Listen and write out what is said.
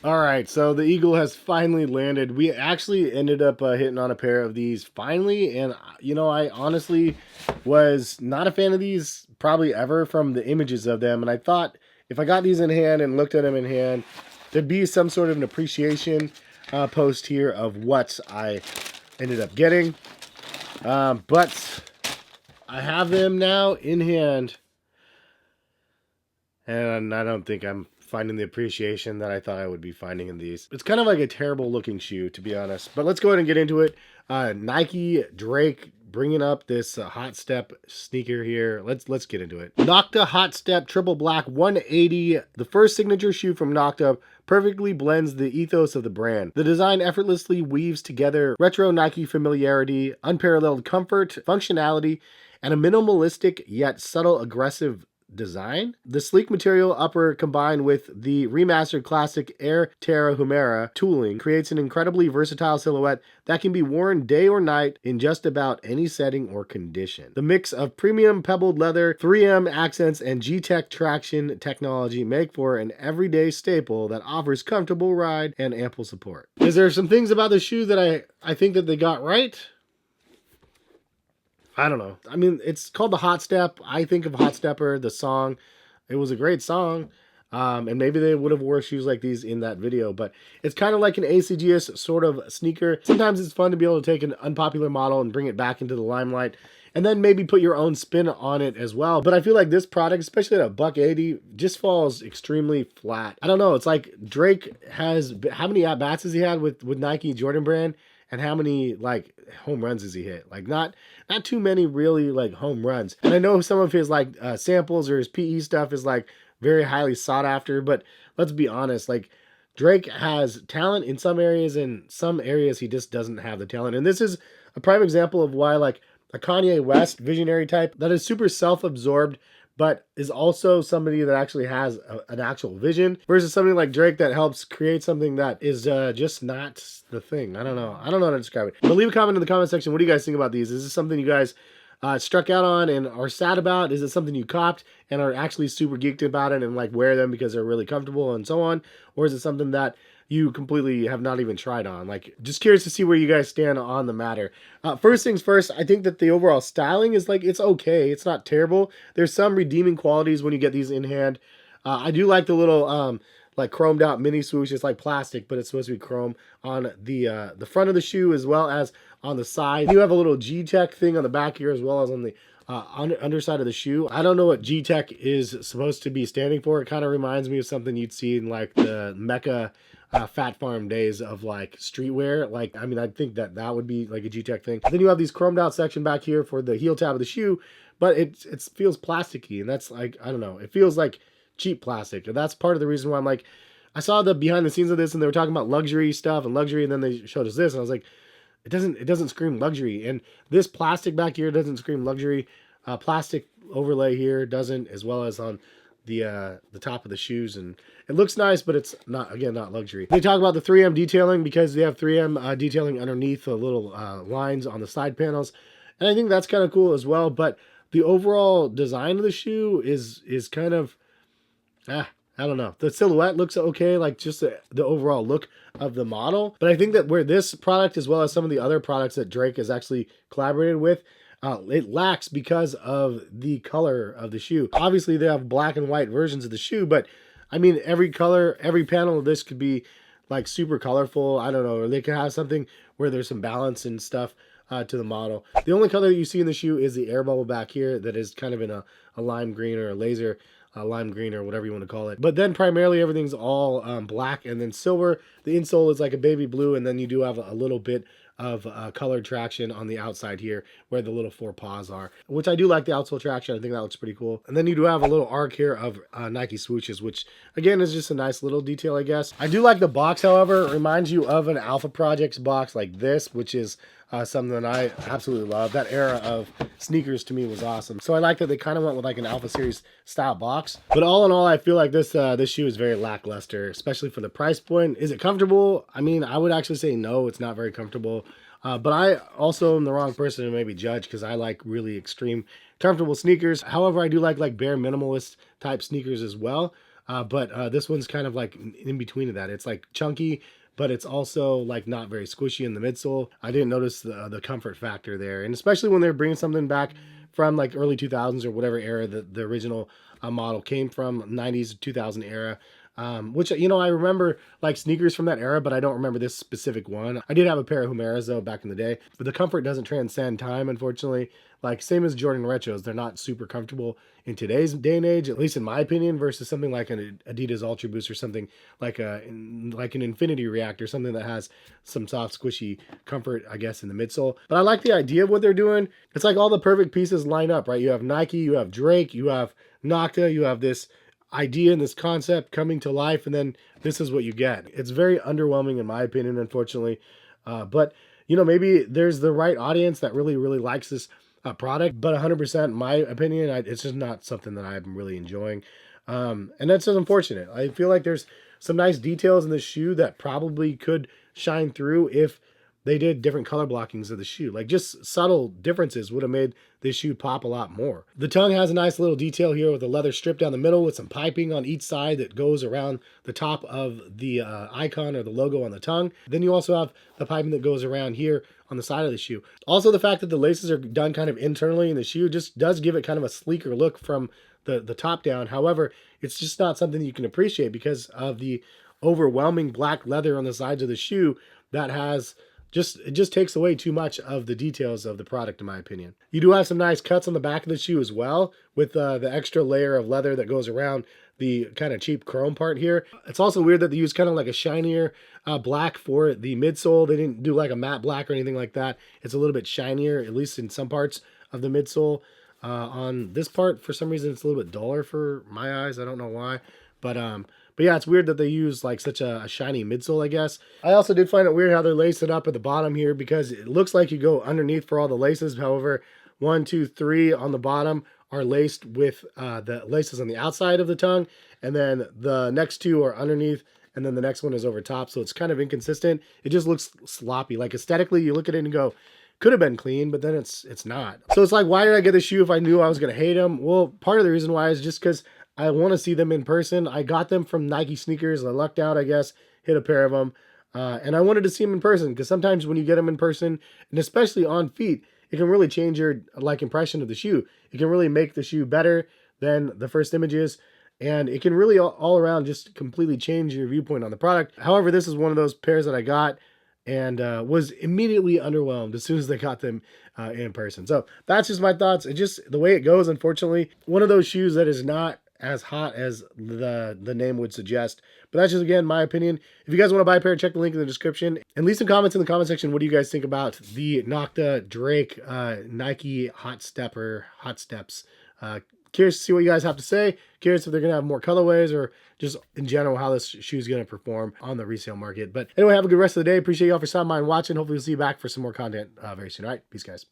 All right, so the eagle has finally landed. We actually ended up hitting on a pair of these finally, and I honestly was not a fan of these probably ever from the images of them, and I thought if I got these in hand and looked at them in hand, there'd be some sort of an appreciation post here of what I ended up getting. But I have them now in hand, and I don't think I'm finding the appreciation that I thought I would be finding in these. It's kind of like a terrible looking shoe, to be honest. But let's go ahead and get into it. Nike Drake bringing up this Hot Step sneaker here. Let's get into it. Nocta Hot Step Triple Black 180, the first signature shoe from Nocta, perfectly blends the ethos of the brand. The design effortlessly weaves together retro Nike familiarity, unparalleled comfort, functionality, and a minimalistic yet subtle aggressive design. The sleek material upper combined with the remastered classic Air Terra Humera tooling creates an incredibly versatile silhouette that can be worn day or night in just about any setting or condition. The mix of premium pebbled leather, 3M accents, and G-Tech traction technology make for an everyday staple that offers comfortable ride and ample support. Is there some things about the shoe that I think that they got right? I don't know. I mean, it's called the Hot Step. I think of Hot Stepper, the song. It was a great song. And maybe they would have wore shoes like these in that video, but it's kind of like an ACGS sort of sneaker. Sometimes it's fun to be able to take an unpopular model and bring it back into the limelight, and then maybe put your own spin on it as well. But I feel like this product, especially at $180, just falls extremely flat. I don't know. It's like Drake has, how many at-bats has he had with Nike Jordan brand? And how many like home runs has he hit? Like not too many really like home runs. And I know some of his like samples or his PE stuff is like very highly sought after, but let's be honest, like Drake has talent in some areas, and some areas he just doesn't have the talent. And this is a prime example of why like a Kanye West visionary type that is super self-absorbed but is also somebody that actually has an actual vision, versus somebody like Drake that helps create something that is just not the thing. I don't know how to describe it. But leave a comment in the comment section. What do you guys think about these? Is this something you guys struck out on and are sad about? Is it something you copped and are actually super geeked about it and like wear them because they're really comfortable and so on? Or is it something that you completely have not even tried on? Like, just curious to see where you guys stand on the matter. First things first, I think that the overall styling is like, it's okay. It's not terrible. There's some redeeming qualities when you get these in hand. I do like the little like chromed out mini swoosh. It's like plastic, but it's supposed to be chrome on the front of the shoe as well as on the side. You have a little G-Tech thing on the back here as well as on the underside of the shoe. I don't know what G-Tech is supposed to be standing for. It kind of reminds me of something you'd see in like the Mecca Fat Farm days of like streetwear. Like, I mean, I think that would be like a G-Tech thing. Then you have these chromed out section back here for the heel tab of the shoe, but it feels plasticky, and that's like, I don't know, it feels like cheap plastic. And that's part of the reason why I'm like, I saw the behind the scenes of this and they were talking about luxury stuff and luxury, and then they showed us this and I was like, it doesn't scream luxury. And this plastic back here doesn't scream luxury. Plastic overlay here doesn't, as well as on the top of the shoes, and it looks nice, but it's not, again, not luxury. They talk about the 3M detailing because they have 3M detailing underneath the little lines on the side panels, and I think that's kind of cool as well. But the overall design of the shoe is kind of I don't know. The silhouette looks okay, like just the overall look of the model. But I think that where this product, as well as some of the other products that Drake has actually collaborated with, it lacks because of the color of the shoe. Obviously, they have black and white versions of the shoe, but I mean, every color, every panel of this could be like super colorful. I don't know, or they could have something where there's some balance and stuff to the model. The only color that you see in the shoe is the air bubble back here that is kind of in a lime green or a laser lime green or whatever you want to call it. But then primarily everything's all black and then silver. The insole is like a baby blue, and then you do have a little bit of colored traction on the outside here where the little 4 paws are, which I do like the outsole traction. I think that looks pretty cool. And then you do have a little arc here of Nike swooshes, which again is just a nice little detail, I guess. I do like the box, however. It reminds you of an Alpha Projects box like this, which is something that I absolutely love. That era of sneakers to me was awesome. So I like that they kind of went with like an Alpha Series style box. But all in all, I feel like this shoe is very lackluster, especially for the price point. Is it comfortable? I mean, I would actually say no, it's not very comfortable. But I also am the wrong person to maybe judge because I like really extreme comfortable sneakers. However, I do like bare minimalist type sneakers as well. but this one's kind of like in between of that. It's like chunky, but it's also like not very squishy in the midsole. I didn't notice the comfort factor there, and especially when they're bringing something back from like early 2000s or whatever era the original model came from, 90s 2000 era. Which, you know, I remember like sneakers from that era, but I don't remember this specific one. I did have a pair of Humeras though back in the day, but the comfort doesn't transcend time, unfortunately. Like same as Jordan Retros, they're not super comfortable in today's day and age, at least in my opinion, versus something like an Adidas Ultra Boost or something like like an Infinity React or something that has some soft, squishy comfort, I guess, in the midsole. But I like the idea of what they're doing. It's like all the perfect pieces line up, right? You have Nike, you have Drake, you have Nocta, you have this idea and this concept coming to life, and then this is what you get. It's very underwhelming in my opinion, unfortunately. But you know, maybe there's the right audience that really, really likes this product, but 100% in my opinion, it's just not something that I'm really enjoying. And that's just unfortunate. I feel like there's some nice details in the shoe that probably could shine through if they did different color blockings of the shoe. Like just subtle differences would have made this shoe pop a lot more. The tongue has a nice little detail here with a leather strip down the middle with some piping on each side that goes around the top of the icon or the logo on the tongue. Then you also have the piping that goes around here on the side of the shoe. Also, the fact that the laces are done kind of internally in the shoe just does give it kind of a sleeker look from the top down. However, it's just not something you can appreciate because of the overwhelming black leather on the sides of the shoe that has it just takes away too much of the details of the product, in my opinion. You do have some nice cuts on the back of the shoe as well, with the extra layer of leather that goes around the kind of cheap chrome part here. It's also weird that they use kind of like a shinier black for the midsole. They didn't do like a matte black or anything like that. It's a little bit shinier, at least in some parts of the midsole. On this part, for some reason, it's a little bit duller for my eyes. I don't know why, but yeah, it's weird that they use like such a shiny midsole, I guess. I also did find it weird how they lace it up at the bottom here because it looks like you go underneath for all the laces. However, 1, 2, 3 on the bottom are laced with the laces on the outside of the tongue, and then the next two are underneath, and then the next one is over top. So it's kind of inconsistent. It just looks sloppy. Like aesthetically, you look at it and go, could have been clean, but then it's not. So it's like, why did I get the shoe if I knew I was gonna hate them? Well, part of the reason why is just because I want to see them in person. I got them from Nike sneakers. I lucked out, I guess, hit a pair of them. And I wanted to see them in person because sometimes when you get them in person, and especially on feet, it can really change your like impression of the shoe. It can really make the shoe better than the first images. And it can really all around just completely change your viewpoint on the product. However, this is one of those pairs that I got and was immediately underwhelmed as soon as they got them in person. So that's just my thoughts. It's just the way it goes, unfortunately. One of those shoes that is not as hot as the name would suggest. But that's just, again, my opinion. If you guys want to buy a pair, check the link in the description. And leave some comments in the comment section. What do you guys think about the Nocta Drake Nike Hot Steps? Curious to see what you guys have to say. Curious if they're going to have more colorways or just in general how this shoe is going to perform on the resale market. But anyway, have a good rest of the day. Appreciate y'all for stopping by and watching. Hopefully we'll see you back for some more content very soon. All right, peace, guys.